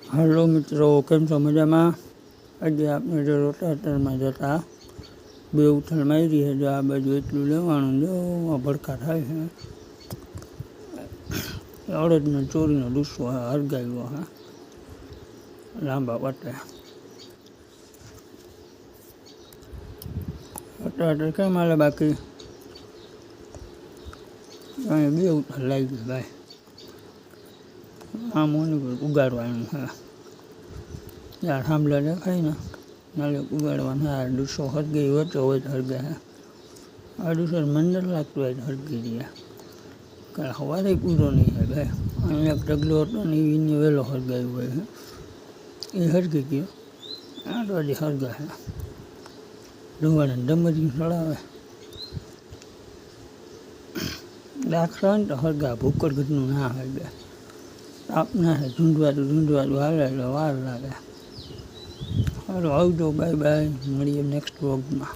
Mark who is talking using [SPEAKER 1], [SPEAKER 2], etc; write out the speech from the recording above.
[SPEAKER 1] Hello मित्रों, केम छो मजामां। आज आपने जो रोटाटर में जता बे उथल मारी है, जो आ बाजू एटलू लेवानुं, जो आ भड़का थाय है। अड़दनो चोरीनो डूसो है, हरगाव्यो है लांबा पटे। रोटाटर केम हाले बाकी? अहीं बे उथल लागी भाई, आम ओनी पर उगाड़वानुं है। यार थांभला देखाय ने नाले उगाड़वानुं है। आ डूसो हरगाई वचो वच हरगे है। आ डूसो मन न लागतुं आज हरगी रह्या, काल सवारे पूरो नहीं है भाई। अहीं एक ढगलो हतो ने ईने वेलो हरगाव्यो होय है, ए हरगी गयो। आ तो हजी हरगा है, धुवाड़ाने डमरिયું सळावे। दाखला ने तो हरगा, भूकड़गઢનું ना हरगे। आपना है झूंडवाड़ું हाले એટલે વાર लागे। हालो आवजो, बाय बाय, मळीए नेक्स्ट व्लॉग में।